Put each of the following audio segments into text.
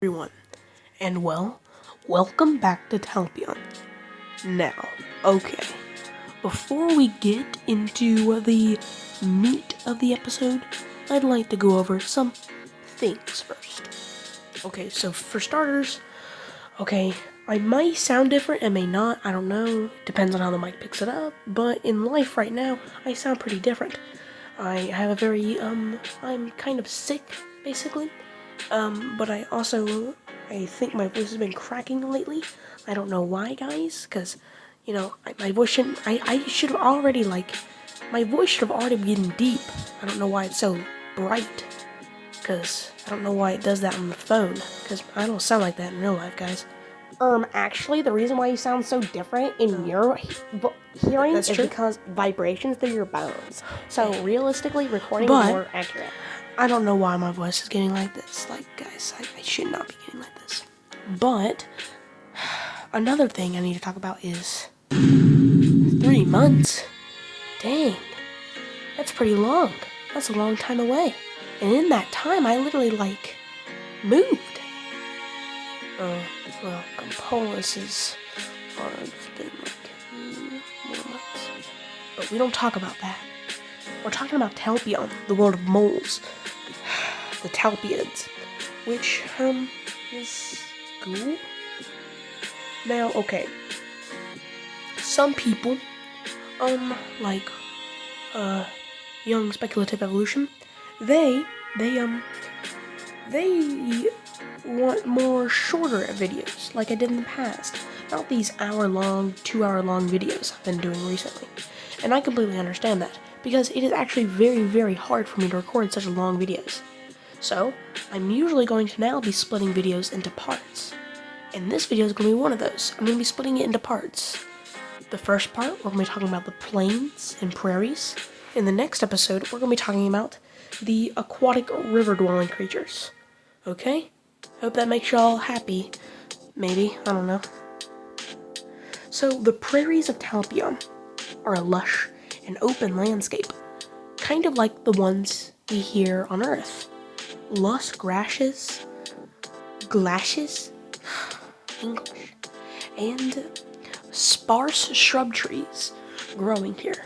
Everyone, and welcome back to Talpeon. Now, okay, before we get into the meat of the episode, I'd like to go over some things first. Okay, so for starters, I might sound different, I may not, I don't know, depends on how the mic picks it up, but in life right now, I sound pretty different. I have a very, I'm kind of sick, basically. But I think my voice has been cracking lately. I don't know why, guys, because, my voice shouldn't, I should have already, my voice should have already been deep. I don't know why it's so bright, because I don't know why it does that on the phone, because I don't sound like that in real life, guys. Actually, the reason why you sound so different in your hearing is true. because vibrations through your bones. So realistically, recording But- is more accurate. I don't know why my voice is getting like this. Like, guys, I should not be getting like this. But another thing I need to talk about is 3 months. Dang, that's pretty long. That's a long time away. And in that time, I literally, moved. Well, Compolis is, it's been, 4 months. But we don't talk about that. We're talking about Talpeon, the world of moles. The Talpeons, which, is cool. Now, okay. Some people, Young Speculative Evolution, they want more shorter videos, like I did in the past. Not these hour-long, 2-hour-long videos I've been doing recently. And I completely understand that, because it is actually very, very hard for me to record such long videos. So, I'm usually going to now be splitting videos into parts. And this video is going to be one of those. I'm going to be splitting it into parts. The first part, we're going to be talking about the plains and prairies. In the next episode, we're going to be talking about the aquatic river-dwelling creatures. Okay? Hope that makes y'all happy. Maybe, I don't know. So, the prairies of Talpeon are a lush and open landscape, kind of like the ones we hear on Earth. Lush grasses, English, and sparse shrub trees growing here.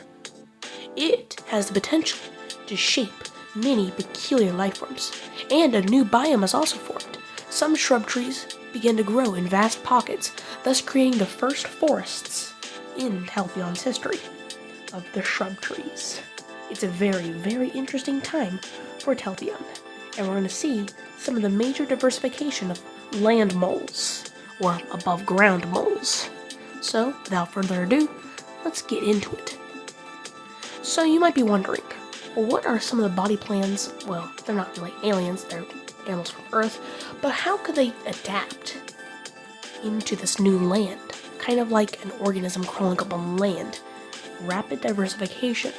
It has the potential to shape many peculiar life forms, and a new biome is also formed. Some shrub trees begin to grow in vast pockets, thus creating the first forests in Talpeon's history of the shrub trees. It's a very, very interesting time for Talpeon, and we're going to see some of the major diversification of land moles, or above ground moles. So, without further ado, let's get into it. So you might be wondering, well, what are some of the body plans? Well, they're not really aliens, they're animals from Earth, but how could they adapt into this new land? Kind of like an organism crawling up on land. Rapid diversification.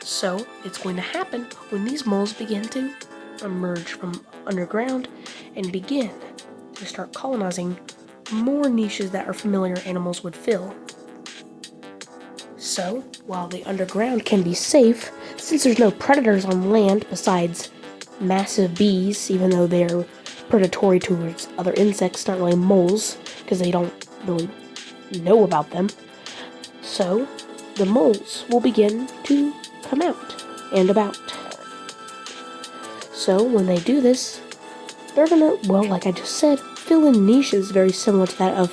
So, it's going to happen when these moles begin to emerge from underground and begin to start colonizing more niches that our familiar animals would fill. So, while the underground can be safe, since there's no predators on land besides massive bees, even though they're predatory towards other insects, not really moles, because they don't really know about them. So, the moles will begin to come out and about. So, when they do this, they're gonna, well, like I just said, fill in niches very similar to that of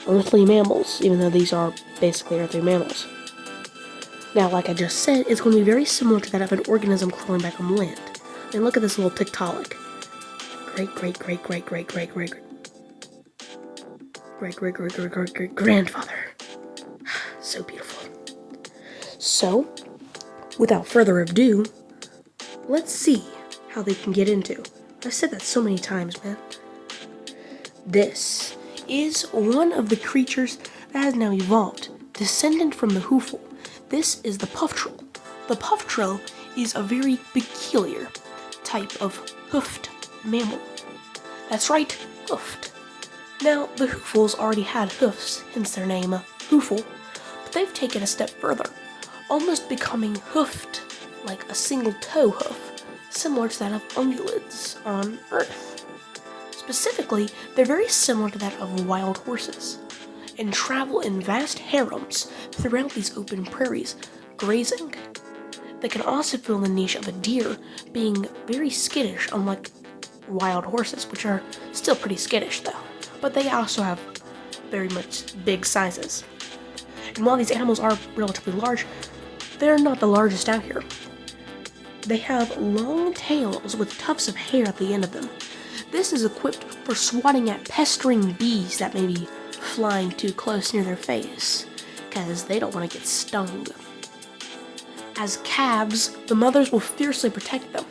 earthly mammals, even though these are basically earthly mammals. Now, like I just said, it's going to be very similar to that of an organism crawling back on land. I mean, look at this little Tiktaalik. Great grandfather. So beautiful. So, without further ado, let's see how they can get into. I've said that so many times, man. This is one of the creatures that has now evolved, descendant from the hoofle. This is the pufftrill. The pufftrill is a very peculiar type of hoofed mammal. That's right, hoofed. Now, the hoofles already had hoofs, hence their name, hoofle, but they've taken a step further, almost becoming hoofed, like a single toe hoof, similar to that of ungulates on Earth. Specifically, they're very similar to that of wild horses and travel in vast harems throughout these open prairies, grazing. They can also fill the niche of a deer, being very skittish, unlike wild horses, which are still pretty skittish though. But they also have very much big sizes. And while these animals are relatively large, they're not the largest out here. They have long tails with tufts of hair at the end of them. This is equipped for swatting at pestering bees that may be flying too close near their face, because they don't want to get stung. As calves, the mothers will fiercely protect them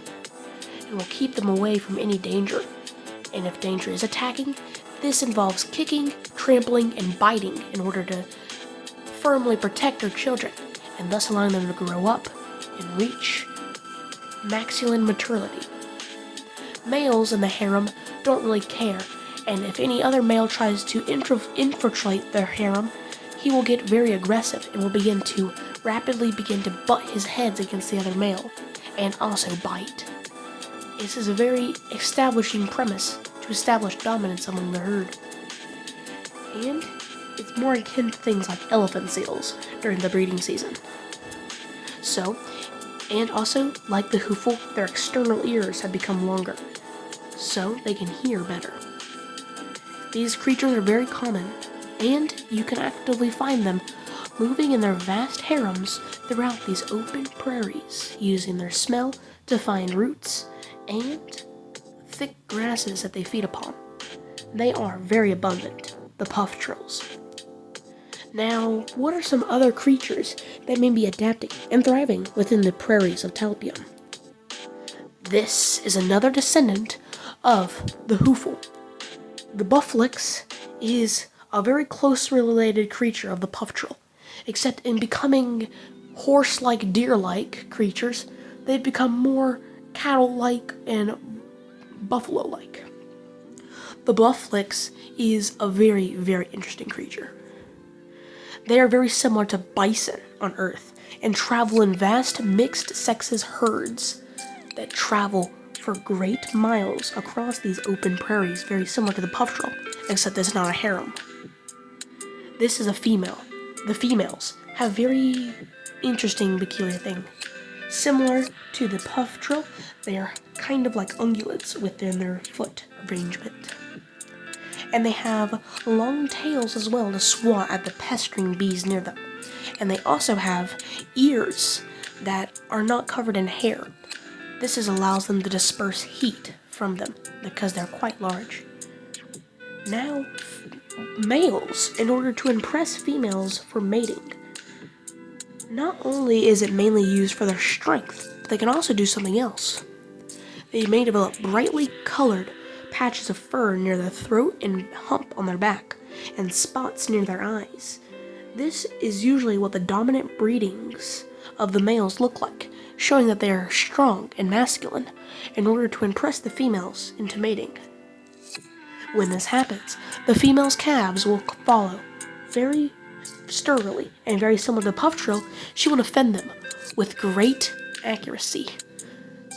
and will keep them away from any danger. And if danger is attacking, this involves kicking, trampling, and biting in order to firmly protect their children, and thus allowing them to grow up and reach masculine maturity. Males in the harem don't really care, and if any other male tries to infiltrate their harem, he will get very aggressive and will rapidly begin to butt his heads against the other male, and also bite. This is a very establishing premise to establish dominance among the herd. And it's more akin to things like elephant seals during the breeding season. So, and also, like the hoofle, their external ears have become longer, so they can hear better. These creatures are very common, and you can actively find them moving in their vast harems throughout these open prairies, using their smell to find roots and thick grasses that they feed upon. They are very abundant, the puff trills. Now, what are some other creatures that may be adapting and thriving within the prairies of Talpeon? This is another descendant of the hoofle. The bufflix is a very closely related creature of the puff trill, except in becoming horse-like, deer-like creatures, they've become more cattle-like and buffalo-like. The bufflix is a very, very interesting creature. They are very similar to bison on Earth and travel in vast mixed sexes herds that travel for great miles across these open prairies, very similar to the puff trill, except it's not a harem. This is a female. The females have very interesting, peculiar thing. Similar to the puff trill, they are kind of like ungulates within their foot arrangement. And they have long tails as well to swat at the pestering bees near them. And they also have ears that are not covered in hair. This allows them to disperse heat from them because they're quite large. Now, males, in order to impress females for mating, not only is it mainly used for their strength, but they can also do something else. They may develop brightly colored patches of fur near their throat and hump on their back, and spots near their eyes. This is usually what the dominant breedings of the males look like, showing that they are strong and masculine in order to impress the females into mating. When this happens, the female's calves will follow very sturdily, and very similar to the puff trill, she will defend them with great accuracy.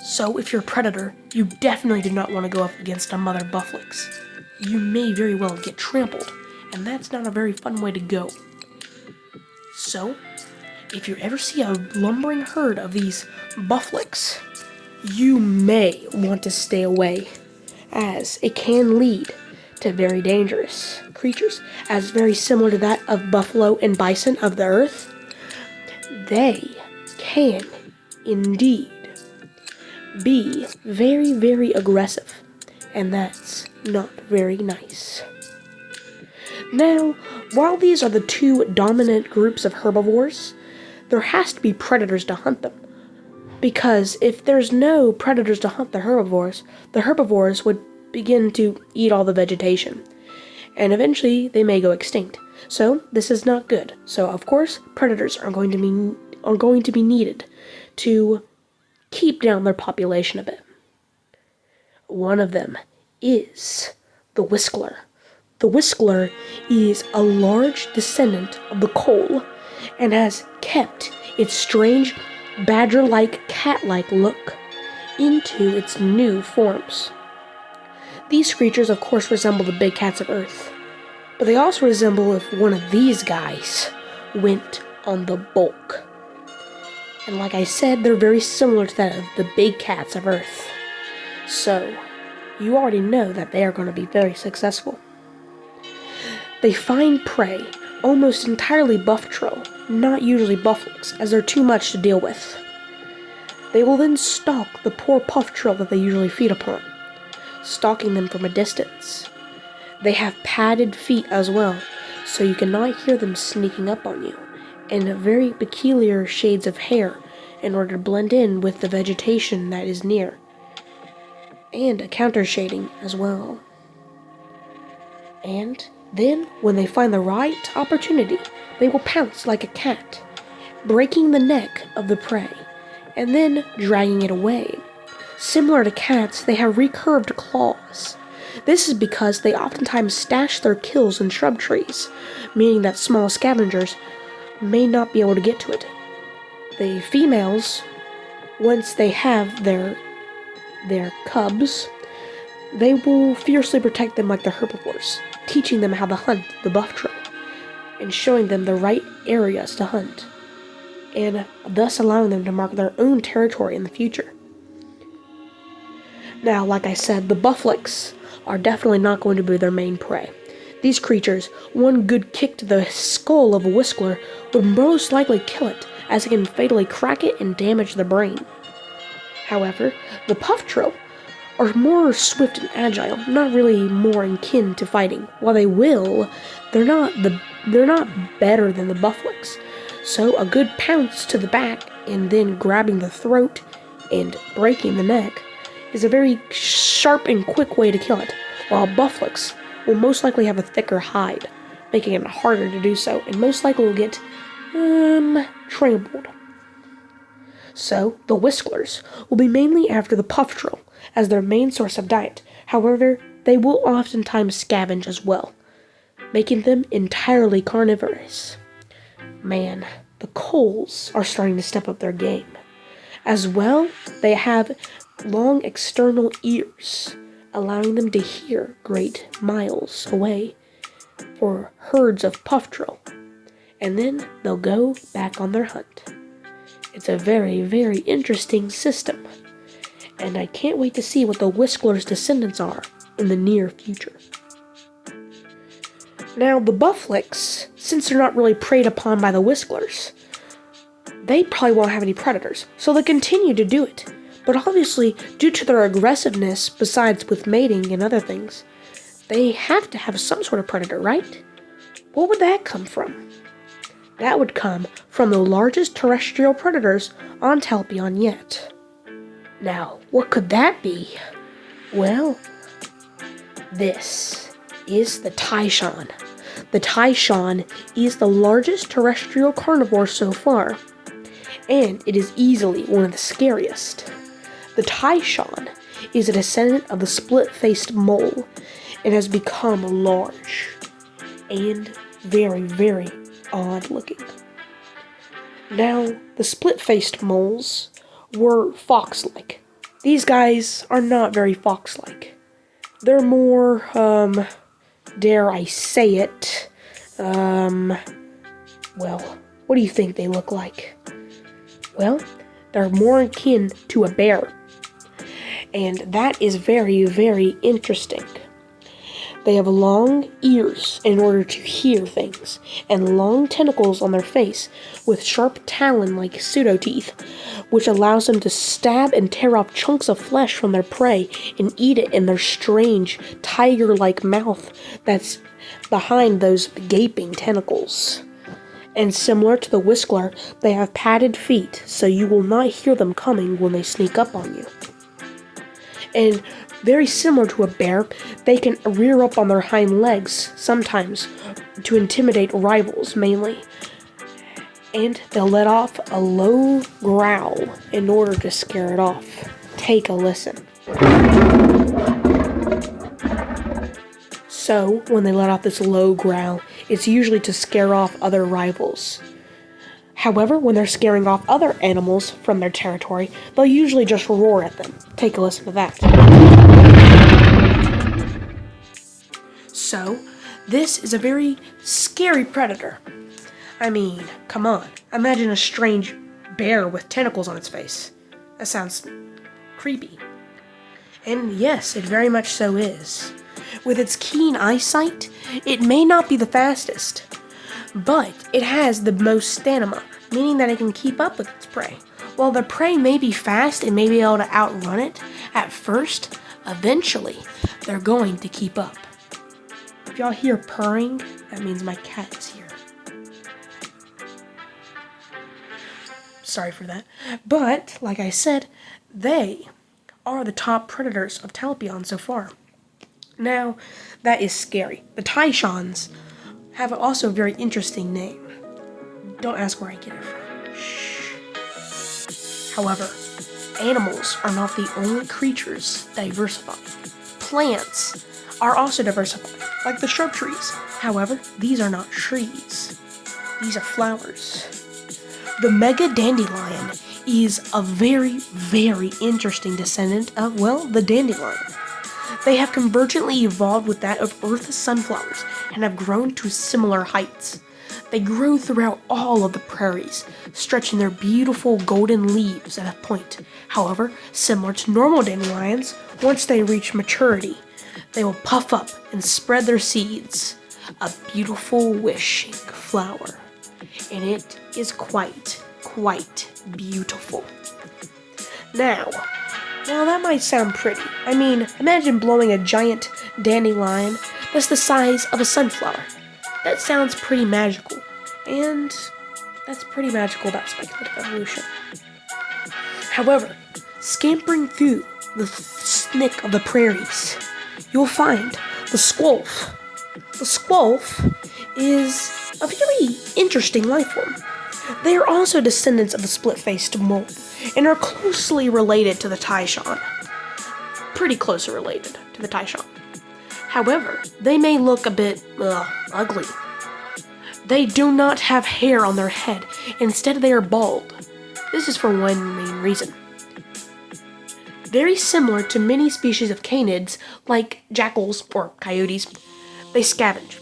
So if you're a predator, you definitely do not want to go up against a mother bufflix. You may very well get trampled, and that's not a very fun way to go. So, if you ever see a lumbering herd of these bufflix, you may want to stay away, as it can lead to very dangerous creatures, as very similar to that of buffalo and bison of the earth. They can indeed be very, very aggressive, and that's not very nice. Now, while these are the two dominant groups of herbivores, there has to be predators to hunt them. Because if there's no predators to hunt the herbivores would begin to eat all the vegetation, and eventually they may go extinct. So this is not good. So of course, predators are going to be needed to keep down their population a bit. One of them is the whiskler. The whiskler is a large descendant of the coal and has kept its strange badger-like, cat-like look into its new forms. These creatures, of course, resemble the big cats of Earth, but they also resemble if one of these guys went on the bulk. And like I said, they're very similar to that of the big cats of Earth. So, you already know that they are going to be very successful. They find prey almost entirely buff-trill, not usually bufflix, as they're too much to deal with. They will then stalk the poor puff-trill that they usually feed upon, stalking them from a distance. They have padded feet as well, so you cannot hear them sneaking up on you, and very peculiar shades of hair in order to blend in with the vegetation that is near, and a counter shading as well. And then, when they find the right opportunity, they will pounce like a cat, breaking the neck of the prey, and then dragging it away. Similar to cats, they have recurved claws. This is because they oftentimes stash their kills in shrub trees, meaning that small scavengers may not be able to get to it. The females, once they have their cubs, they will fiercely protect them like the herbivores, teaching them how to hunt the buff-trill, and showing them the right areas to hunt, and thus allowing them to mark their own territory in the future. Now, like I said, the bufflix are definitely not going to be their main prey. These creatures, one good kick to the skull of a whistler would most likely kill it, as it can fatally crack it and damage the brain. However, the puff-trill are more swift and agile, not really more akin to fighting. While they will, they're not better than the bufflix. So a good pounce to the back and then grabbing the throat and breaking the neck is a very sharp and quick way to kill it, while bufflix will most likely have a thicker hide, making it harder to do so, and most likely will get trampled. So, the whistlers will be mainly after the puff-trill as their main source of diet. However, they will oftentimes scavenge as well, making them entirely carnivorous. Man, the coals are starting to step up their game. As well, they have long external ears, allowing them to hear great miles away for herds of puff-trill, and then they'll go back on their hunt. It's a very, very interesting system, and I can't wait to see what the Whistler's descendants are in the near future. Now, the bufflix, since they're not really preyed upon by the Whistlers, they probably won't have any predators, so they continue to do it. But obviously, due to their aggressiveness, besides with mating and other things, they have to have some sort of predator, right? What would that come from? That would come from the largest terrestrial predators on Talpeon yet. Now, what could that be? Well, this is the Talpeon. The Talpeon is the largest terrestrial carnivore so far, and it is easily one of the scariest. The Talpeon is a descendant of the split-faced mole and has become large and very, very odd looking. Now, the split-faced moles were fox-like. These guys are not very fox-like. They're more, dare I say it, well, what do you think they look like? Well, they're more akin to a bear. And that is very, very interesting. They have long ears in order to hear things, and long tentacles on their face with sharp talon-like pseudo-teeth, which allows them to stab and tear off chunks of flesh from their prey and eat it in their strange, tiger-like mouth that's behind those gaping tentacles. And similar to the whistler, they have padded feet, so you will not hear them coming when they sneak up on you. And very similar to a bear, they can rear up on their hind legs, sometimes, to intimidate rivals, mainly. And they'll let off a low growl in order to scare it off. Take a listen. So, when they let off this low growl, it's usually to scare off other rivals. However, when they're scaring off other animals from their territory, they'll usually just roar at them. Take a listen to that. So, this is a very scary predator. I mean, come on. Imagine a strange bear with tentacles on its face. That sounds creepy. And yes, it very much so is. With its keen eyesight, it may not be the fastest, but it has the most stamina, meaning that it can keep up with its prey. While the prey may be fast and may be able to outrun it at first, eventually they're going to keep up. If y'all hear purring, that means my cat is here. Sorry for that. But, like I said, they are the top predators of Talpeon so far. Now, that is scary. The Taishans have also a very interesting name. Don't ask where I get it from. Shh. However, animals are not the only creatures diversifying. Plants are also diversifying, like the shrub trees. However, these are not trees. These are flowers. The mega dandelion is a very, very interesting descendant of, well, the dandelion. They have convergently evolved with that of Earth's sunflowers and have grown to similar heights. They grow throughout all of the prairies, stretching their beautiful golden leaves at a point. However, similar to normal dandelions, once they reach maturity, they will puff up and spread their seeds, a beautiful wishing flower. And it is quite beautiful. Now that might sound pretty. I mean, imagine blowing a giant dandelion that's the size of a sunflower. That sounds pretty magical. And that's pretty magical about speculative evolution. However, scampering through the thick of the prairies, you'll find the squolf. The squolf is a very interesting life form. They are also descendants of the split-faced mole and are closely related to the Taishan. Pretty closely related to the Taishan. However, they may look a bit ugly. They do not have hair on their head. Instead, they are bald. This is for one main reason. Very similar to many species of canids, like jackals or coyotes, they scavenge.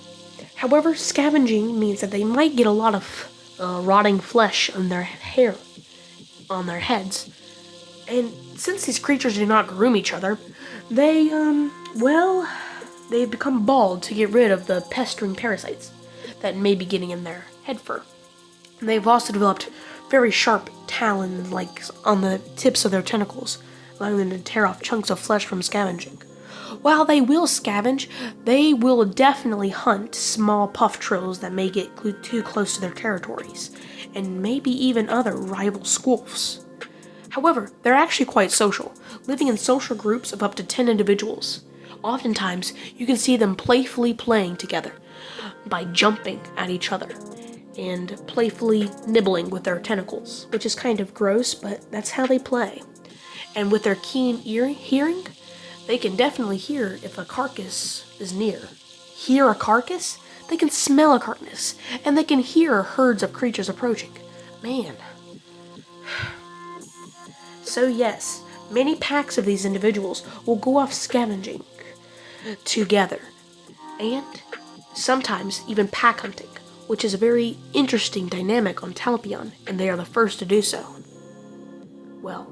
However, scavenging means that they might get a lot of rotting flesh on their hair, on their heads. And since these creatures do not groom each other, they become bald to get rid of the pestering parasites that may be getting in their head fur. And they've also developed very sharp talons, like on the tips of their tentacles, allowing them to tear off chunks of flesh from scavenging. While they will scavenge, they will definitely hunt small puff-trills that may get too close to their territories, and maybe even other rival squolfs. However, they're actually quite social, living in social groups of up to 10 individuals. Oftentimes, you can see them playfully playing together by jumping at each other and playfully nibbling with their tentacles, which is kind of gross, but that's how they play. And with their keen hearing, they can definitely hear if a carcass is near. Hear a carcass? They can smell a carcass, and they can hear herds of creatures approaching. Man. So yes, many packs of these individuals will go off scavenging together, and sometimes even pack hunting, which is a very interesting dynamic on Talpeon, and they are the first to do so. Well,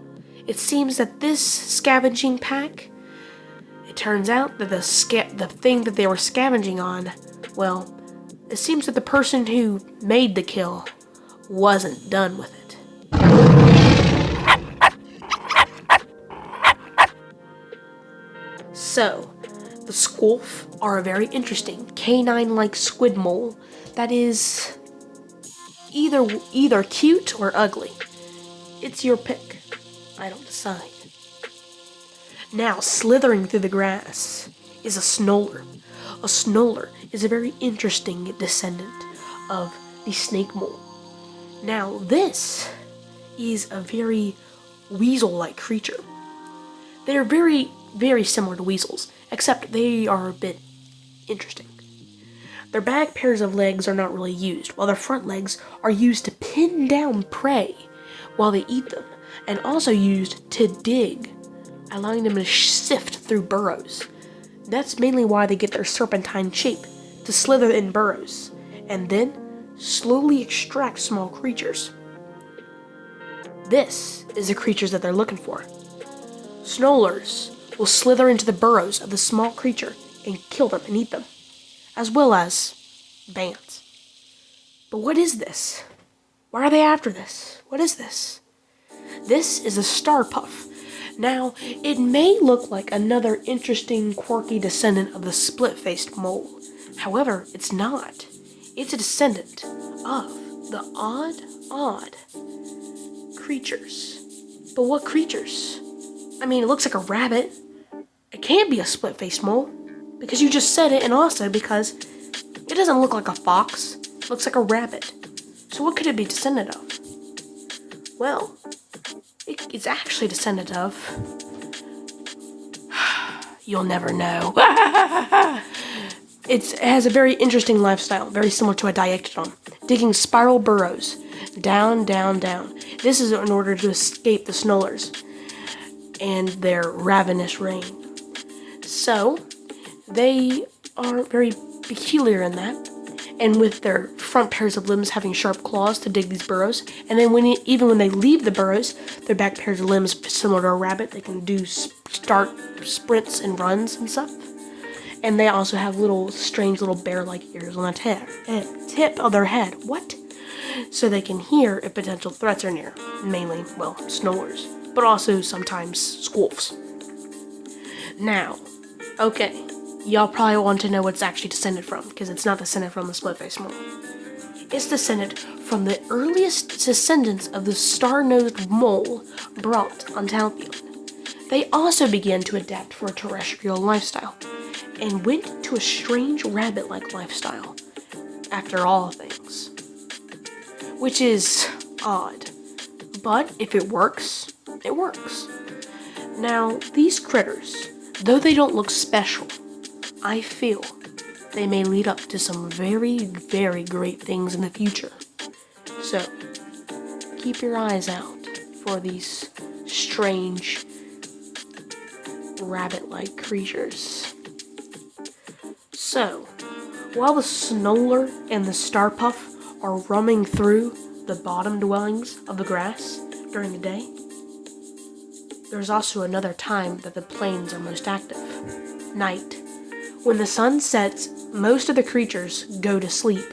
it seems that this scavenging pack, it turns out that the thing that they were scavenging on, well, it seems that the person who made the kill wasn't done with it. So, the squolf are a very interesting canine-like squid mole that is either cute or ugly. It's your pick. I don't decide. Now, slithering through the grass is a snoller. A snoller is a very interesting descendant of the snake mole. Now, this is a very weasel-like creature. They are very, very similar to weasels, except they are a bit interesting. Their back pairs of legs are not really used, while their front legs are used to pin down prey while they eat them, and also used to dig, allowing them to sift through burrows. That's mainly why they get their serpentine shape, to slither in burrows, and then slowly extract small creatures. This is the creatures that they're looking for. Snowlers will slither into the burrows of the small creature and kill them and eat them, as well as bands. But what is this? Why are they after this? What is this? This is a star puff. Now, it may look like another interesting, quirky descendant of the split-faced mole. However, it's not. It's a descendant of the odd creatures. But what creatures? I mean, it looks like a rabbit. It can't be a split-faced mole, because you just said it, and also because it doesn't look like a fox. It looks like a rabbit. So what could it be descendant of? Well, it's actually descendant of... You'll never know. It has a very interesting lifestyle, very similar to a diectodon, digging spiral burrows, down, down, down. This is in order to escape the Snowlers and their ravenous reign. So, they are very peculiar in that, and with their front pairs of limbs having sharp claws to dig these burrows, and then even when they leave the burrows, their back pairs of limbs, similar to a rabbit, they can do start sprints and runs and stuff. And they also have strange little bear-like ears on the tip of their head. What? So they can hear if potential threats are near. Mainly, Snowlers, but also sometimes squolfs. Now, okay, y'all probably want to know what it's actually descended from, because it's not descended from the split-faced mole. It's descended from the earliest descendants of the star-nosed mole brought on Talpeon. They also began to adapt for a terrestrial lifestyle, and went to a strange rabbit-like lifestyle, after all things. Which is odd, but if it works, it works. Now, these critters, though they don't look special, I feel they may lead up to some very, very great things in the future. So, keep your eyes out for these strange rabbit-like creatures. So, while the Snowler and the Starpuff are roaming through the bottom dwellings of the grass during the day, there's also another time that the plains are most active. Night. When the sun sets, most of the creatures go to sleep.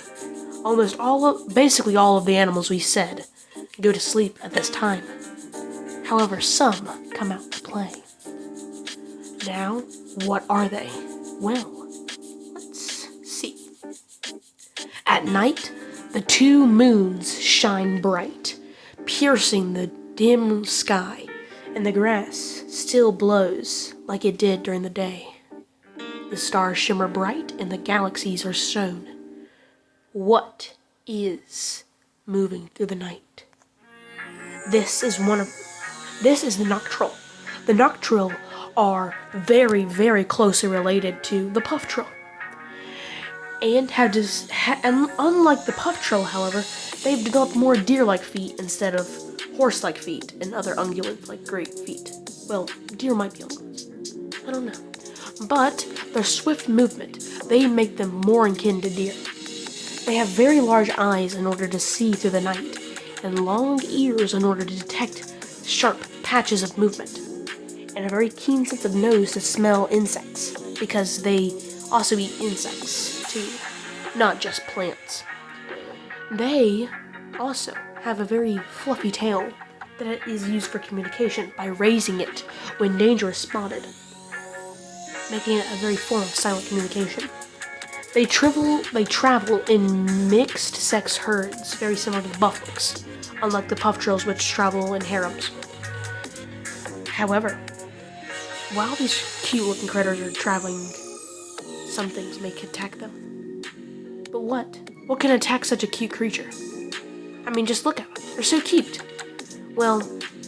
Basically all of the animals we said go to sleep at this time. However, some come out to play. Now, what are they? Well, let's see. At night, the two moons shine bright, piercing the dim sky, and the grass still blows like it did during the day. The stars shimmer bright and the galaxies are shown. What is moving through the night? This is the noctral. The noctral are very, very closely related to the puff trill. And unlike the puff trill, however, they've developed more deer-like feet instead of horse-like feet and other ungulate-like great feet. Well, deer might be ungulates. I don't know. But their swift movement, they make them more akin to deer. They have very large eyes in order to see through the night, and long ears in order to detect sharp patches of movement, and a very keen sense of nose to smell insects, because they also eat insects too, not just plants. They also have a very fluffy tail that is used for communication by raising it when danger is spotted, making it a very form of silent communication. They travel in mixed sex herds, very similar to the buffaloes, unlike the puff trills which travel in harems. However, while these cute looking critters are traveling, some things may attack them. But what? What can attack such a cute creature? I mean, just look at them. They're so cute. Well,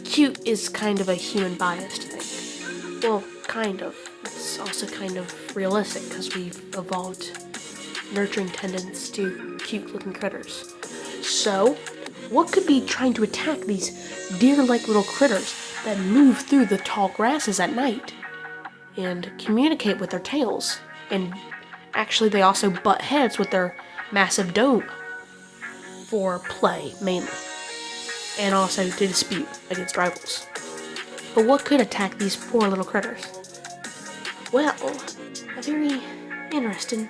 cute is kind of a human biased thing. Well, kind of. It's also kind of realistic because we've evolved nurturing tendons to cute-looking critters. So, what could be trying to attack these deer-like little critters that move through the tall grasses at night? and communicate with their tails. And actually, they also butt heads with their massive dome for play, mainly, and also to dispute against rivals. But what could attack these poor little critters? Well, a very interesting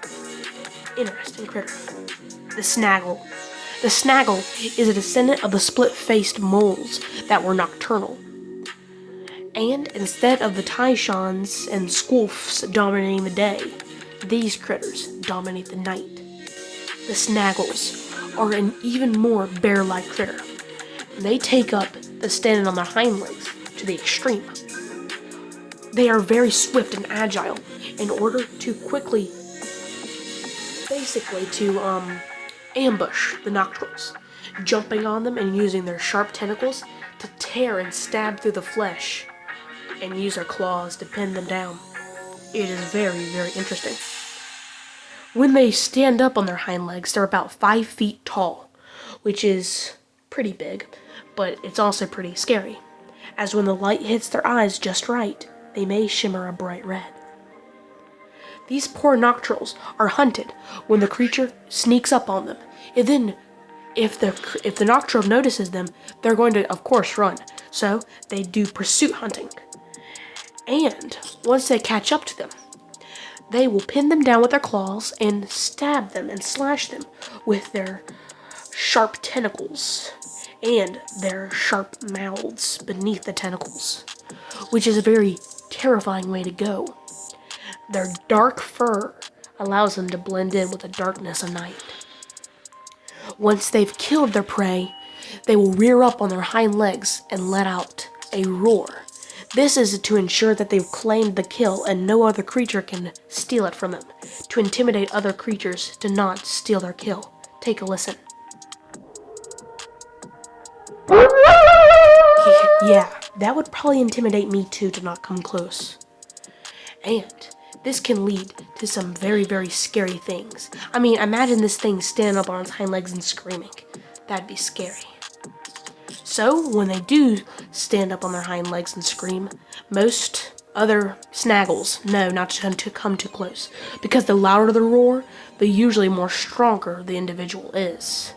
critter. The snaggle. The snaggle is a descendant of the split-faced moles that were nocturnal. And instead of the Tyshons and Squolfs dominating the day, these critters dominate the night. The snaggles are an even more bear-like critter. They take up the standing on their hind legs to the extreme. They are very swift and agile in order to quickly, basically to ambush the nocturals, jumping on them and using their sharp tentacles to tear and stab through the flesh and use their claws to pin them down. It is very, very interesting. When they stand up on their hind legs, they're about 5 feet tall, which is pretty big, but it's also pretty scary, as when the light hits their eyes just right, they may shimmer a bright red. These poor nocturals are hunted when the creature sneaks up on them, and then if the noctral notices them, they're going to, of course, run. So they do pursuit hunting. And once they catch up to them, they will pin them down with their claws and stab them and slash them with their sharp tentacles and their sharp mouths beneath the tentacles, which is a very terrifying way to go. Their dark fur allows them to blend in with the darkness of night. Once they've killed their prey, they will rear up on their hind legs and let out a roar. This is to ensure that they've claimed the kill and no other creature can steal it from them, to intimidate other creatures to not steal their kill. Take a listen. Yeah, that would probably intimidate me too, to not come close. And this can lead to some very, very scary things. I mean, imagine this thing standing up on its hind legs and screaming. That'd be scary. So, when they do stand up on their hind legs and scream, most other snaggles know not to come too close, because the louder the roar, the usually more stronger the individual is.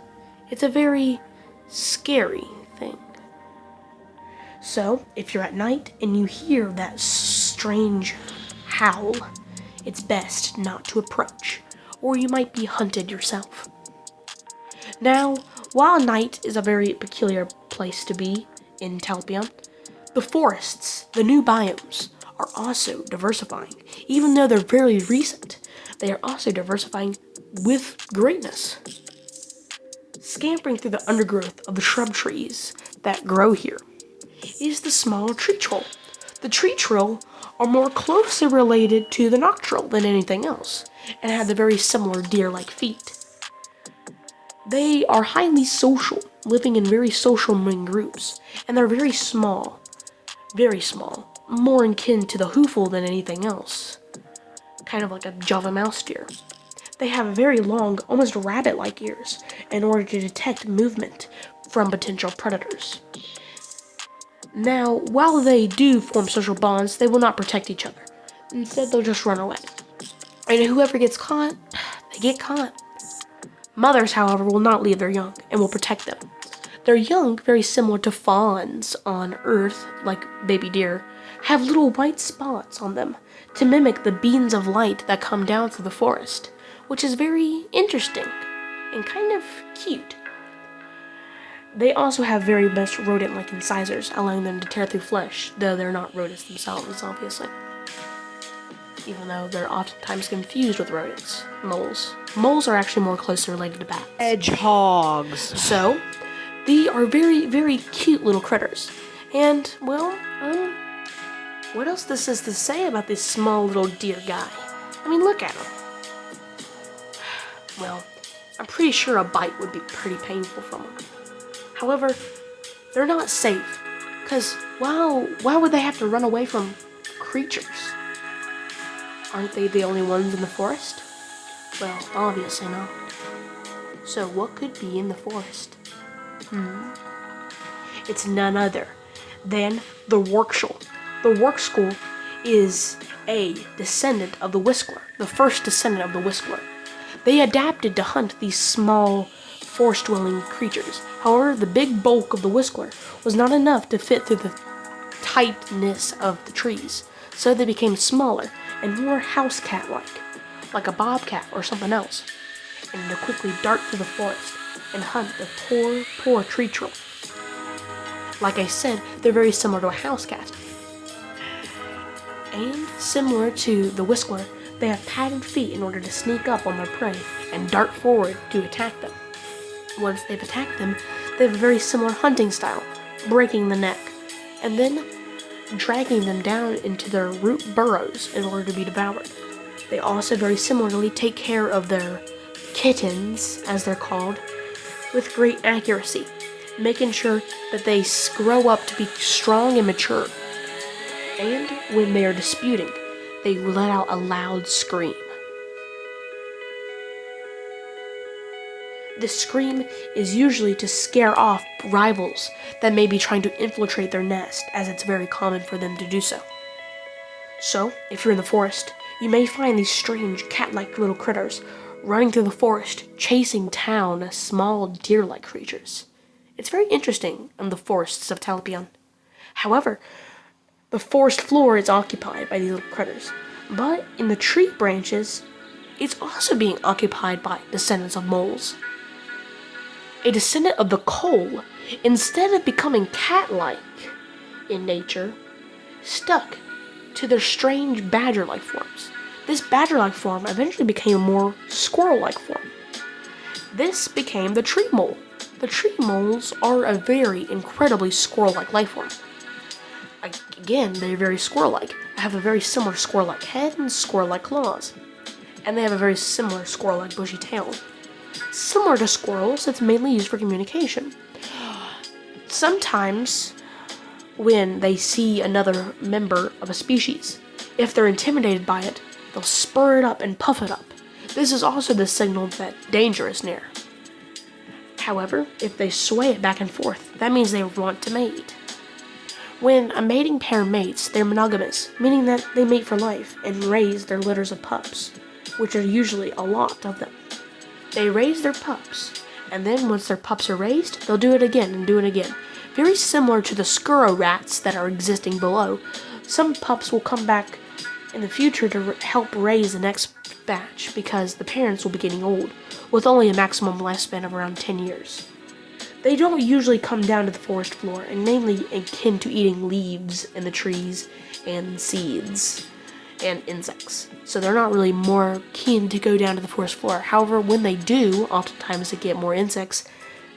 It's a very scary thing. So, if you're at night and you hear that strange howl, it's best not to approach, or you might be hunted yourself. Now, while night is a very peculiar place to be in Talpeon, the forests, the new biomes, are also diversifying. Even though they're very recent, they are also diversifying with greatness. Scampering through the undergrowth of the shrub trees that grow here is the small tree troll. The tree troll are more closely related to the noctral than anything else, and have the very similar deer-like feet. They are highly social, living in very social main groups, and they're very small, more akin to the hoofle than anything else, kind of like a Java mouse deer. They have very long, almost rabbit-like ears in order to detect movement from potential predators. Now, while they do form social bonds, they will not protect each other. Instead, they'll just run away. And whoever gets caught, they get caught. Mothers, however, will not leave their young and will protect them. Their young, very similar to fawns on Earth, like baby deer, have little white spots on them to mimic the beams of light that come down through the forest, which is very interesting and kind of cute. They also have very much rodent-like incisors, allowing them to tear through flesh, though they're not rodents themselves, obviously. Even though they're oftentimes confused with rodents. Moles. Moles are actually more closely related to bats. Hedgehogs. So, they are very, very cute little critters. And, well, what else this is to say about this small little deer guy? I mean, look at him. Well, I'm pretty sure a bite would be pretty painful from him. However, they're not safe, because why would they have to run away from creatures? Aren't they the only ones in the forest? Well, obviously not. So what could be in the forest? It's none other than the Workshul. The Workshul is a descendant of the whistler, the first descendant of the whistler. They adapted to hunt these small, forest-dwelling creatures. However, the big bulk of the whistler was not enough to fit through the tightness of the trees, so they became smaller and more house cat-like, like a bobcat or something else, and to quickly dart through the forest and hunt the poor tree troll. Like I said, they're very similar to a house cat. And similar to the whistler, they have padded feet in order to sneak up on their prey and dart forward to attack them. Once they've attacked them, they have a very similar hunting style, breaking the neck, and then dragging them down into their root burrows in order to be devoured. They also very similarly take care of their kittens, as they're called, with great accuracy, making sure that they grow up to be strong and mature. And when they are disputing, they let out a loud scream. This scream is usually to scare off rivals that may be trying to infiltrate their nest, as it's very common for them to do so. So, if you're in the forest, you may find these strange cat-like little critters running through the forest, chasing down small deer-like creatures. It's very interesting in the forests of Talpeon. However, the forest floor is occupied by these little critters, but in the tree branches, it's also being occupied by descendants of moles. A descendant of the coal, instead of becoming cat-like in nature, stuck to their strange badger-like forms. This badger-like form eventually became a more squirrel-like form. This became the tree mole. The tree moles are a very incredibly squirrel-like life form. Again, they're very squirrel-like. They have a very similar squirrel-like head and squirrel-like claws. And they have a very similar squirrel-like bushy tail. Similar to squirrels, it's mainly used for communication. Sometimes, when they see another member of a species, if they're intimidated by it, they'll spur it up and puff it up. This is also the signal that danger is near. However, if they sway it back and forth, that means they want to mate. When a mating pair mates, they're monogamous, meaning that they mate for life and raise their litters of pups, which are usually a lot of them. They raise their pups, and then once their pups are raised, they'll do it again and do it again. Very similar to the scurro rats that are existing below, some pups will come back in the future to help raise the next batch because the parents will be getting old, with only a maximum lifespan of around 10 years. They don't usually come down to the forest floor, and mainly akin to eating leaves in the trees and seeds and insects. So they're not really more keen to go down to the forest floor. However, when they do, oftentimes to get more insects,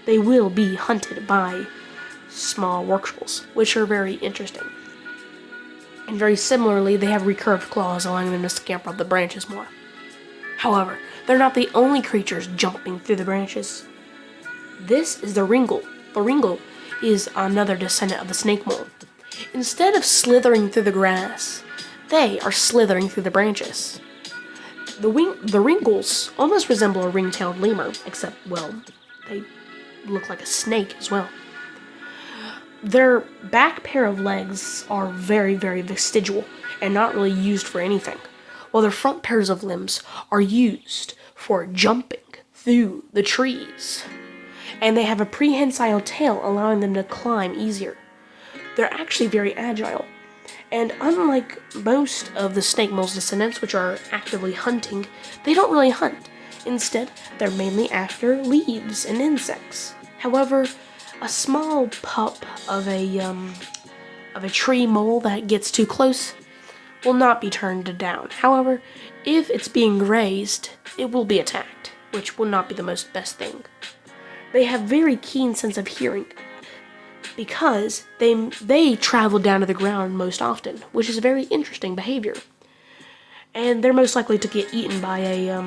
they will be hunted by small workers, which are very interesting. And very similarly, they have recurved claws, allowing them to scamper up the branches more. However, they're not the only creatures jumping through the branches. This is the ringle. The ringle is another descendant of the snake mole. Instead of slithering through the grass, they are slithering through the branches. The ringles almost resemble a ring-tailed lemur, except, well, they look like a snake as well. Their back pair of legs are very, very vestigial and not really used for anything, while their front pairs of limbs are used for jumping through the trees. And they have a prehensile tail allowing them to climb easier. They're actually very agile. And unlike most of the snake mole's descendants, which are actively hunting, they don't really hunt. Instead, they're mainly after leaves and insects. However, a small pup of a tree mole that gets too close will not be turned down. However, if it's being raised, it will be attacked, which will not be the best thing. They have very keen sense of hearing because they travel down to the ground most often, which is a very interesting behavior. And they're most likely to get eaten by a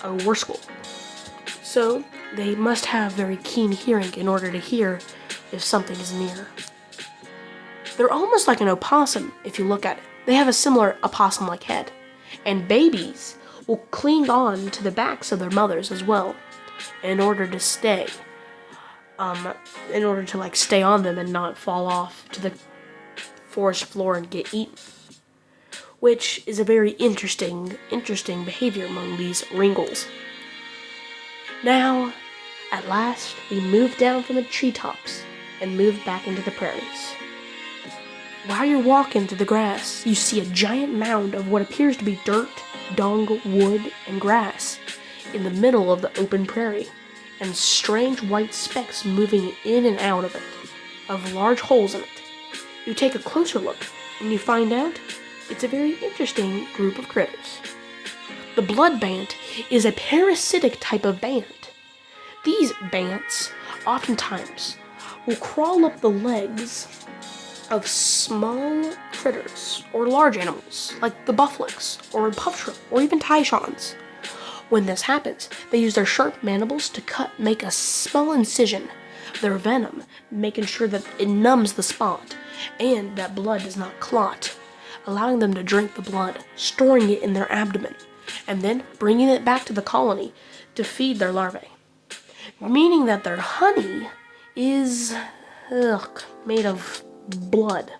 wurskel. So they must have very keen hearing in order to hear if something is near. They're almost like an opossum if you look at it. They have a similar opossum-like head, and babies will cling on to the backs of their mothers as well in order to stay. In order to stay on them and not fall off to the forest floor and get eaten. which is a very interesting behavior among these ringles. Now, at last, we move down from the treetops and move back into the prairies. While you're walking through the grass, you see a giant mound of what appears to be dirt, dung, wood, and grass in the middle of the open prairie, and strange white specks moving in and out of it, of large holes in it. You take a closer look, and you find out it's a very interesting group of critters. The blood bant is a parasitic type of bant. These bants, oftentimes, will crawl up the legs of small critters or large animals like the bufflix or puff shrimp or even taichons. When this happens, they use their sharp mandibles to make a small incision, their venom, making sure that it numbs the spot and that blood does not clot, allowing them to drink the blood, storing it in their abdomen, and then bringing it back to the colony to feed their larvae. Meaning that their honey is made of blood.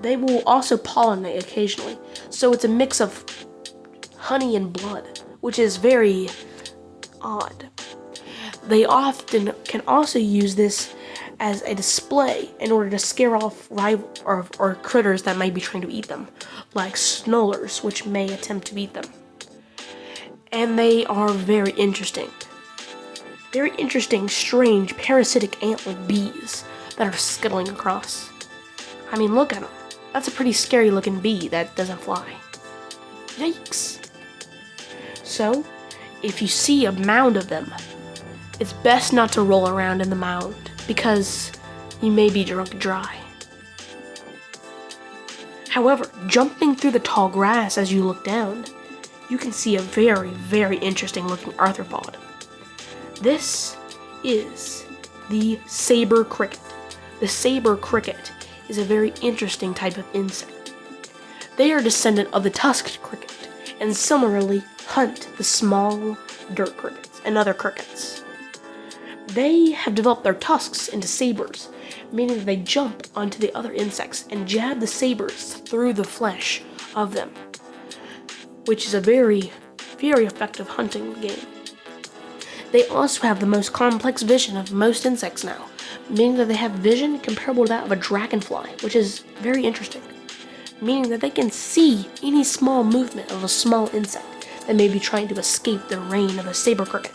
They will also pollinate occasionally, so it's a mix of honey and blood, which is very odd. They often can also use this as a display in order to scare off rival or critters that may be trying to eat them, like snollers, which may attempt to eat them. And they are very interesting. Very interesting, strange, parasitic ant-like bees that are scuttling across. I mean, look at them. That's a pretty scary looking bee that doesn't fly. Yikes. So, if you see a mound of them, it's best not to roll around in the mound because you may be drunk dry. However, jumping through the tall grass as you look down, you can see a very, very interesting looking arthropod. This is the saber cricket. The saber cricket is a very interesting type of insect. They are a descendant of the tusked cricket and similarly hunt the small dirt crickets and other crickets. They have developed their tusks into sabers, meaning that they jump onto the other insects and jab the sabers through the flesh of them, which is a very, very effective hunting game. They also have the most complex vision of most insects now, meaning that they have vision comparable to that of a dragonfly, which is very interesting, meaning that they can see any small movement of a small insect that may be trying to escape the reign of a saber cricket.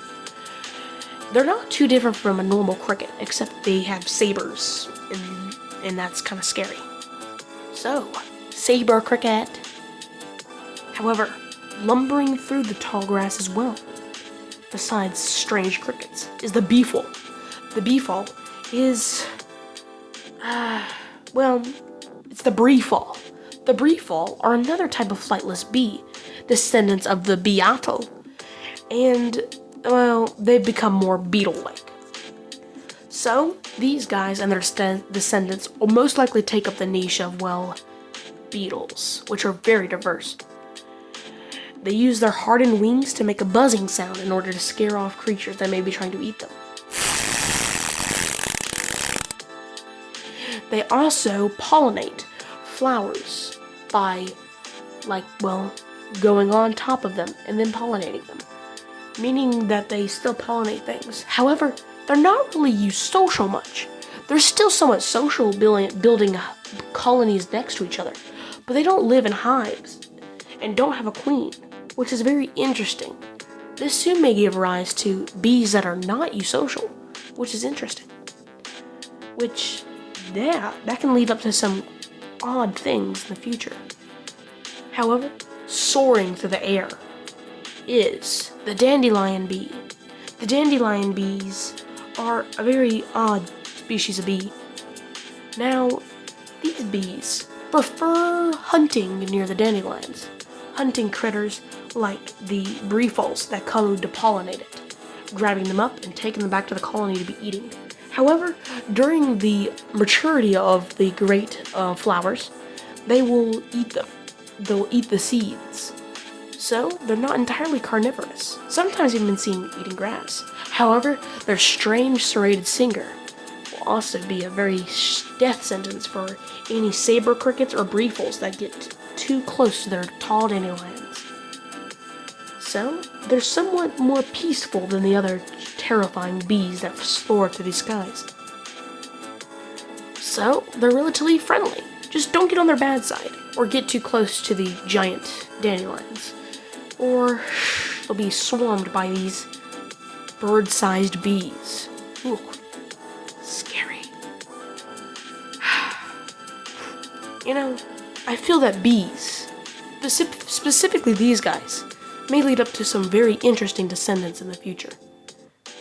They're not too different from a normal cricket, except they have sabers, and that's kind of scary. So, saber cricket. However, lumbering through the tall grass as well, besides strange crickets, is the beefall. The beefall is, it's the breefall. The breefall are another type of flightless bee, descendants of the beetle, and, they've become more beetle-like. So, these guys and their descendants will most likely take up the niche of, beetles, which are very diverse. They use their hardened wings to make a buzzing sound in order to scare off creatures that may be trying to eat them. They also pollinate flowers by, going on top of them and then pollinating them, meaning that they still pollinate things. However, they're not really social much. They're still somewhat social, building colonies next to each other, but they don't live in hives and don't have a queen, which is very interesting. This soon may give rise to bees that are not eusocial, which is interesting. That can lead up to some odd things in the future. However, soaring through the air is the dandelion bee. The dandelion bees are a very odd species of bee. Now, these bees prefer hunting near the dandelions, hunting critters like the breefalls that come to pollinate it, grabbing them up and taking them back to the colony to be eating. However, during the maturity of the great flowers, they will eat them. They'll eat the seeds. So, they're not entirely carnivorous. Sometimes you've been seen eating grass. However, their strange serrated singer will also be a very death sentence for any saber crickets or breefalls that get too close to their tall dandelions. So, they're somewhat more peaceful than the other terrifying bees that soar through the skies. So, they're relatively friendly. Just don't get on their bad side, or get too close to the giant dandelions, or they'll be swarmed by these bird-sized bees. Ooh, scary. You know, I feel that bees, specifically these guys, may lead up to some very interesting descendants in the future.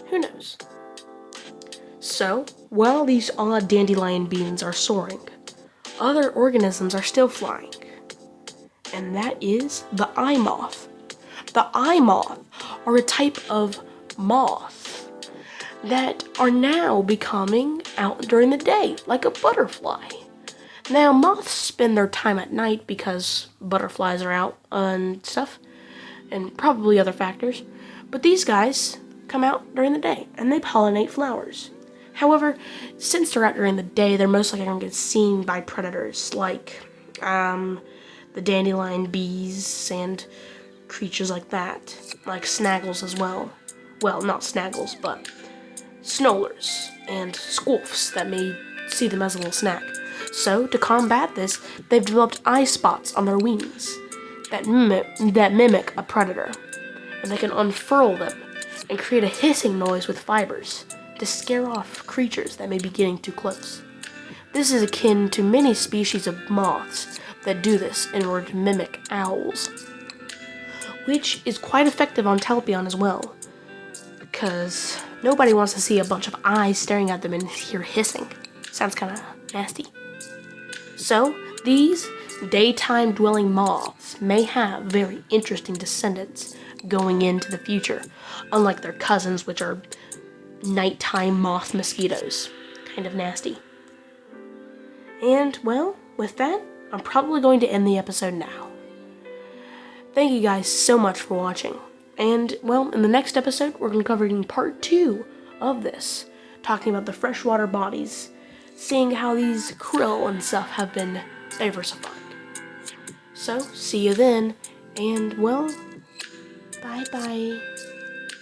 Who knows? So, while these odd dandelion beings are soaring, other organisms are still flying. And that is the eye moth. The eye moth are a type of moth that are now becoming out during the day, like a butterfly. Now, moths spend their time at night because butterflies are out and stuff, and probably other factors. But these guys come out during the day, and they pollinate flowers. However, since they're out during the day, they're most likely going to get seen by predators like the dandelion bees and creatures like that, like snaggles as well. Well, not snaggles, but snowlers and squolfs that may see them as a little snack. So, to combat this, they've developed eye spots on their wings that mimic a predator, and they can unfurl them and create a hissing noise with fibers to scare off creatures that may be getting too close. This is akin to many species of moths that do this in order to mimic owls, which is quite effective on Talpeon as well, because nobody wants to see a bunch of eyes staring at them and hear hissing. Sounds kind of nasty. So, these daytime dwelling moths may have very interesting descendants going into the future, unlike their cousins, which are nighttime moth mosquitoes. Kind of nasty. And, well, with that, I'm probably going to end the episode now. Thank you guys so much for watching. And, well, in the next episode, we're going to be covering part 2 of this, talking about the freshwater bodies, seeing how these krill and stuff have been diversified. So, see you then, and, well, bye-bye.